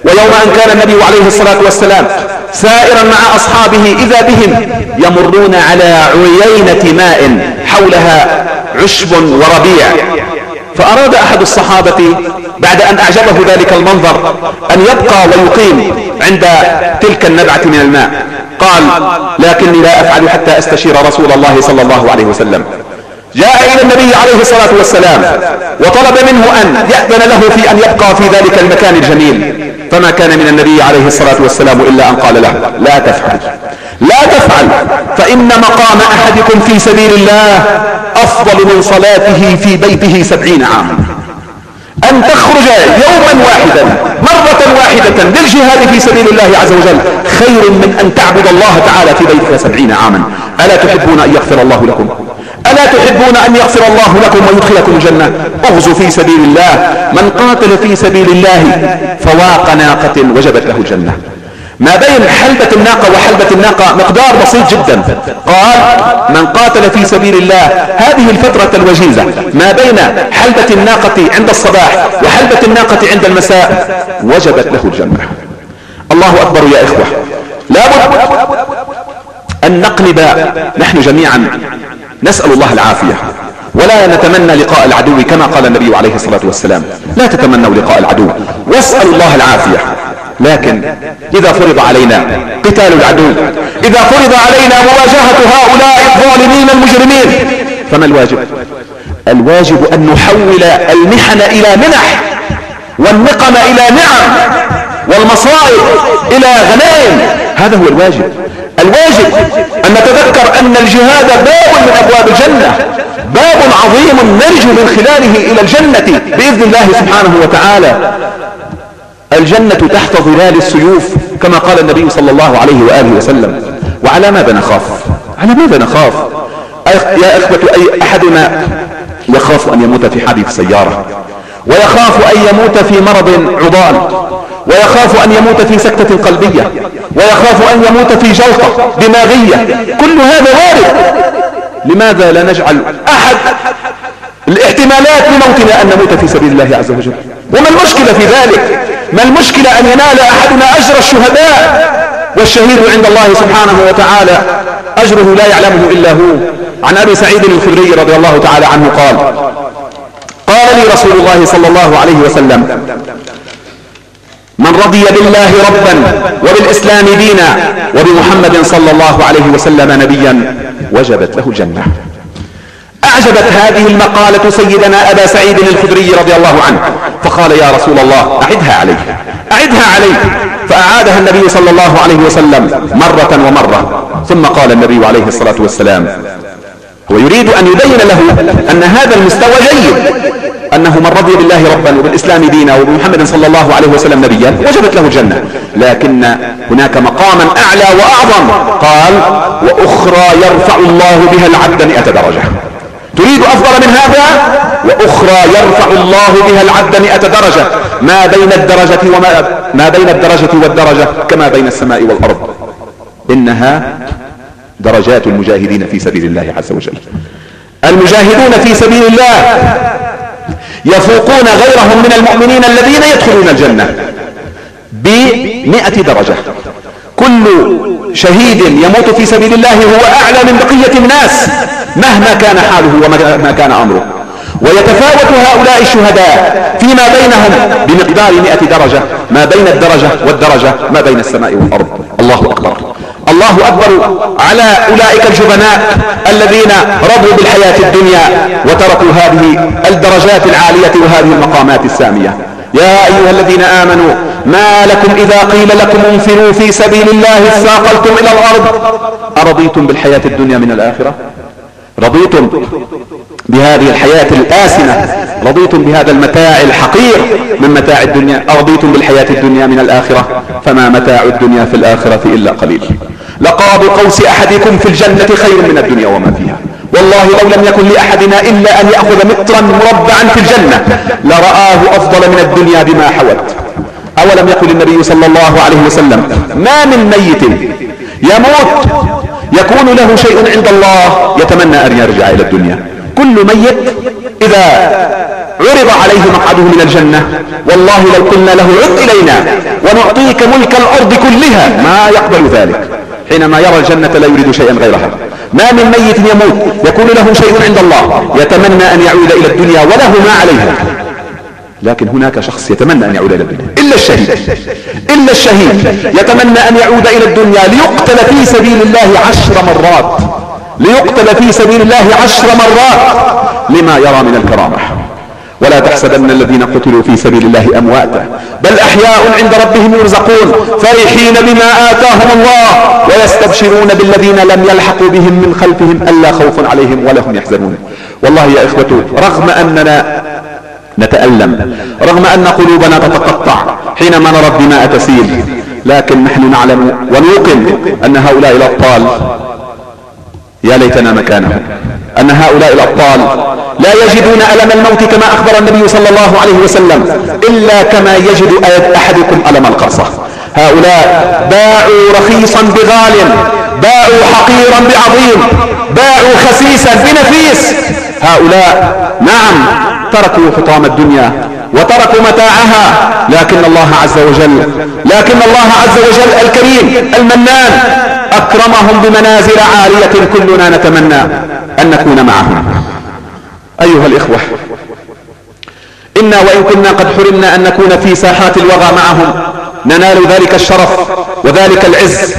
ويوم أن كان النبي عليه الصلاة والسلام سائرا مع أصحابه إذا بهم يمرون على عيينة ماء حولها عشب وربيع، فأراد أحد الصحابة بعد أن أعجبه ذلك المنظر أن يبقى ويقيم عند تلك النبعة من الماء، قال: لكني لا أفعل حتى أستشير رسول الله صلى الله عليه وسلم. جاء إلى النبي عليه الصلاة والسلام وطلب منه أن يأذن له في أن يبقى في ذلك المكان الجميل، فما كان من النبي عليه الصلاة والسلام إلا أن قال له: لا تفعل، لا تفعل، فإن مقام أحدكم في سبيل الله أفضل من صلاته في بيته 70 عاما. أن تخرج يوما واحدا مرة واحدة للجهاد في سبيل الله عز وجل خير من أن تعبد الله تعالى في بيتك 70 عاما. ألا تحبون أن يغفر الله لكم؟ ألا تحبون أن يغفر الله لكم ويدخلكم الجنة؟ اغزوا في سبيل الله. من قاتل في سبيل الله فواق ناقة وجبت له الجنة. ما بين حلبة الناقة وحلبة الناقة مقدار بسيط جدا. قال: من قاتل في سبيل الله هذه الفترة الوجيزة ما بين حلبة الناقة عند الصباح وحلبة الناقة عند المساء وجبت له الجنة. الله أكبر يا إخوة. لابد أن نقلب نحن جميعا نسأل الله العافية ولا نتمنى لقاء العدو، كما قال النبي عليه الصلاة والسلام: لا تتمنوا لقاء العدو واسألوا الله العافية. لكن إذا فرض علينا قتال العدو، إذا فرض علينا مواجهة هؤلاء الظالمين المجرمين، فما الواجب؟ الواجب أن نحول المحن إلى منح، والنقم إلى نعم، والمصائب إلى غنائم. هذا هو الواجب. الواجب أن نتذكر أن الجهاد باب من أبواب الجنة، باب عظيم نرجو من خلاله إلى الجنة بإذن الله سبحانه وتعالى. الجنة تحت ظلال السيوف كما قال النبي صلى الله عليه وآله وسلم. وعلى ماذا نخاف؟ على ماذا نخاف يا إخوة؟ أي أحدنا يخاف أن يموت في حادث سيارة، ويخاف أن يموت في مرض عضال، ويخاف أن يموت في سكتة قلبية، ويخاف أن يموت في جلطة دماغية. كل هذا وارد. لماذا لا نجعل أحد الاحتمالات لموتنا أن نموت في سبيل الله عز وجل؟ وما المشكلة في ذلك؟ ما المشكلة أن ينال أحدنا أجر الشهداء؟ والشهيد عند الله سبحانه وتعالى أجره لا يعلمه إلا هو. عن أبي سعيد الخدري رضي الله تعالى عنه قال: قال لي رسول الله صلى الله عليه وسلم: من رضي بالله ربا وبالإسلام دينا وبمحمد صلى الله عليه وسلم نبيا وجبت له الجنة. أعجبت هذه المقالة سيدنا أبا سعيد الخدري رضي الله عنه، فقال: يا رسول الله أعدها علي، أعدها علي. فأعادها النبي صلى الله عليه وسلم مرة ومرة، ثم قال النبي عليه الصلاة والسلام، هو يريد أن يبين له أن هذا المستوى جيد، أنه من رضي بالله ربا وبالإسلام دينا وبمحمد صلى الله عليه وسلم نبيا وجبت له الجنة. لكن هناك مقاما أعلى وأعظم، قال: وأخرى يرفع الله بها العبد 100 درجة. تريد أفضل من هذا؟ وأخرى يرفع الله بها العبد 100 درجة. ما بين الدرجة والدرجة كما بين السماء والأرض. إنها درجات المجاهدين في سبيل الله عز وجل. المجاهدون في سبيل الله يفوقون غيرهم من المؤمنين الذين يدخلون الجنة ب100 درجة. كل شهيد يموت في سبيل الله هو أعلى من بقية الناس مهما كان حاله ومهما كان أمره. ويتفاوت هؤلاء الشهداء فيما بينهم بمقدار 100 درجة. ما بين الدرجة والدرجة ما بين السماء والأرض. الله أكبر، الله أكبر على أولئك الجبناء الذين رضوا بالحياة الدنيا وتركوا هذه الدرجات العالية وهذه المقامات السامية. يا أيها الذين آمنوا ما لكم إذا قيل لكم انفروا في سبيل الله اثاقلتم إلى الأرض أرضيتم بالحياة الدنيا من الآخرة؟ رضيتم بهذه الحياة الآسنة، رضيتم بهذا المتاع الحقير من متاع الدنيا، أرضيتم بالحياة الدنيا من الآخرة؟ فما متاع الدنيا في الآخرة إلا قليل. لقاب قوس أحدكم في الجنة خير من الدنيا وما فيها. والله لو لم يكن لأحدنا إلا أن يأخذ مترا مربعا في الجنة لرآه أفضل من الدنيا بما حوت. أولم يقل النبي صلى الله عليه وسلم: ما من ميت يموت يكون له شيء عند الله يتمنى أن يرجع إلى الدنيا. كل ميت إذا عرض عليه مقعده من الجنة والله لو قلنا له عد إلينا ونعطيك ملك الأرض كلها ما يقبل ذلك. حينما يرى الجنة لا يريد شيئا غيرها. ما من ميت يموت يكون له شيء عند الله يتمنى أن يعود إلى الدنيا وله ما عليها، لكن هناك شخص يتمنى أن يعود إلى الدنيا إلا الشهيد يتمنى أن يعود إلى الدنيا ليقتل في سبيل الله 10 مرات، ليقتل في سبيل الله 10 مرات لما يرى من الكرامة. ولا تحسبن الذين قتلوا في سبيل الله أمواتا بل أحياء عند ربهم يرزقون فرحين بما آتاهم الله ويستبشرون بالذين لم يلحقوا بهم من خلفهم ألا خوف عليهم ولا هم يحزنون. والله يا إخوة رغم أننا نتألم، رغم أن قلوبنا تتقطع حينما نرى الدماء تسيل، لكن نحن نعلم ونوقن أن هؤلاء الأبطال يا ليتنا مكانهم، أن هؤلاء الأبطال لا يجدون ألم الموت كما أخبر النبي صلى الله عليه وسلم إلا كما يجد أحدكم ألم القرصة. هؤلاء باعوا رخيصا بغال، باعوا حقيرا بعظيم، باعوا خسيسا بنفيس. هؤلاء نعم تركوا حطام الدنيا وتركوا متاعها، لكن الله عز وجل الكريم المنان أكرمهم بمنازل عالية كلنا نتمنى أن نكون معهم. أيها الإخوة إنا وإن كنا قد حرمنا أن نكون في ساحات الوغى معهم ننال ذلك الشرف وذلك العز،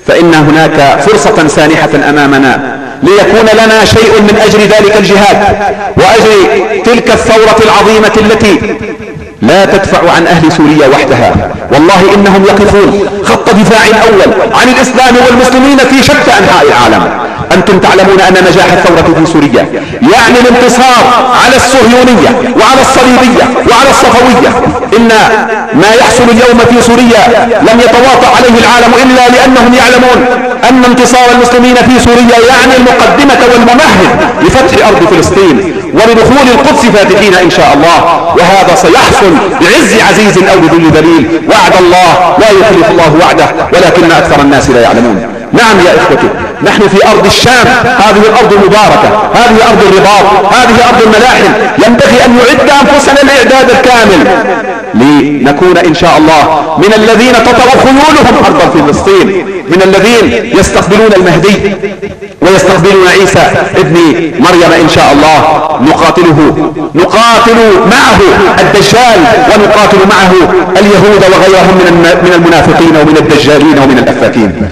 فإن هناك فرصة سانحة أمامنا ليكون لنا شيء من أجل ذلك الجهاد وأجل تلك الثورة العظيمة التي لا تدفع عن أهل سوريا وحدها. والله إنهم يقفون خط دفاع أول عن الإسلام والمسلمين في شتى أنحاء العالم. أنتم تعلمون أن نجاح الثورة في سوريا يعني الانتصار على الصهيونية وعلى الصليبية وعلى الصفوية. إن ما يحصل اليوم في سوريا لم يتواطأ عليه العالم إلا لأنهم يعلمون أن انتصار المسلمين في سوريا يعني المقدمة والممهد لفتح أرض فلسطين ولدخول القدس فاتحين إن شاء الله، وهذا سيحصل بعز عزيز أو بذل ذليل. وعد الله لا يخلف الله وعده ولكن أكثر الناس لا يعلمون. نعم يا إخوتي نحن في أرض الشام، هذه الأرض المباركة، هذه أرض الرباط، هذه أرض الملاحم. ينبغي أن نعد أنفسنا الإعداد الكامل لنكون إن شاء الله من الذين تطأ خيولهم أرض فلسطين، من الذين يستقبلون المهدي ويستقبلون عيسى ابن مريم إن شاء الله. نقاتل معه الدجال ونقاتل معه اليهود وغيرهم من المنافقين ومن الدجالين ومن الأفاكين.